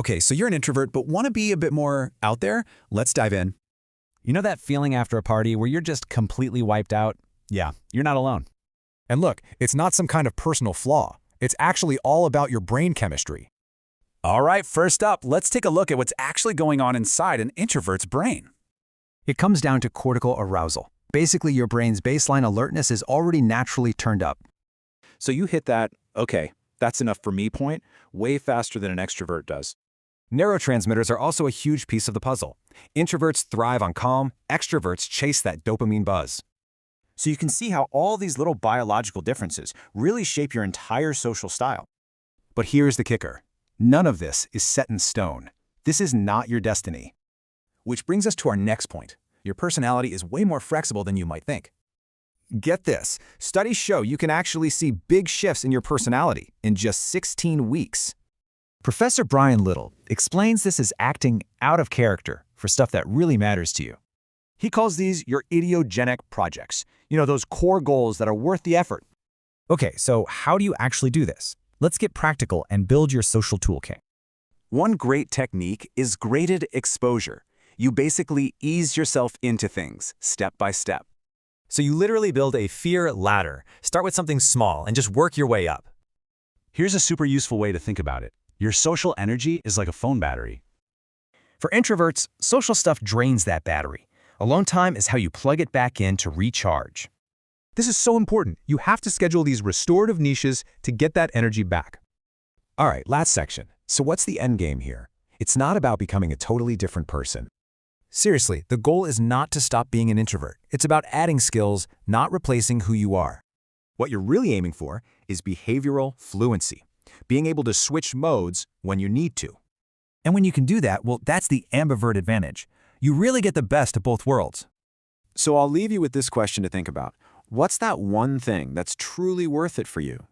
Okay, so you're an introvert, but want to be a bit more out there? Let's dive in. You know that feeling after a party where you're just completely wiped out? Yeah, you're not alone. And look, it's not some kind of personal flaw. It's actually all about your brain chemistry. All right, first up, let's take a look at what's actually going on inside an introvert's brain. It comes down to cortical arousal. Basically, your brain's baseline alertness is already naturally turned up. So you hit that, okay, that's enough for me point, way faster than an extrovert does. Neurotransmitters are also a huge piece of the puzzle. Introverts thrive on calm, extroverts chase that dopamine buzz. So you can see how all these little biological differences really shape your entire social style. But here's the kicker. None of this is set in stone. This is not your destiny. Which brings us to our next point. Your personality is way more flexible than you might think. Get this. Studies show you can actually see big shifts in your personality in just 16 weeks. Professor Brian Little explains this as acting out of character for stuff that really matters to you. He calls these your idiogenic projects. You know, those core goals that are worth the effort. Okay, so how do you actually do this? Let's get practical and build your social toolkit. One great technique is graded exposure. You basically ease yourself into things, step by step. So you literally build a fear ladder. Start with something small and just work your way up. Here's a super useful way to think about it. Your social energy is like a phone battery. For introverts, social stuff drains that battery. Alone time is how you plug it back in to recharge. This is so important. You have to schedule these restorative niches to get that energy back. All right, last section. So what's the end game here? It's not about becoming a totally different person. Seriously, the goal is not to stop being an introvert. It's about adding skills, not replacing who you are. What you're really aiming for is behavioral fluency, being able to switch modes when you need to. And when you can do that, well, that's the ambivert advantage. You really get the best of both worlds. So I'll leave you with this question to think about. What's that one thing that's truly worth it for you?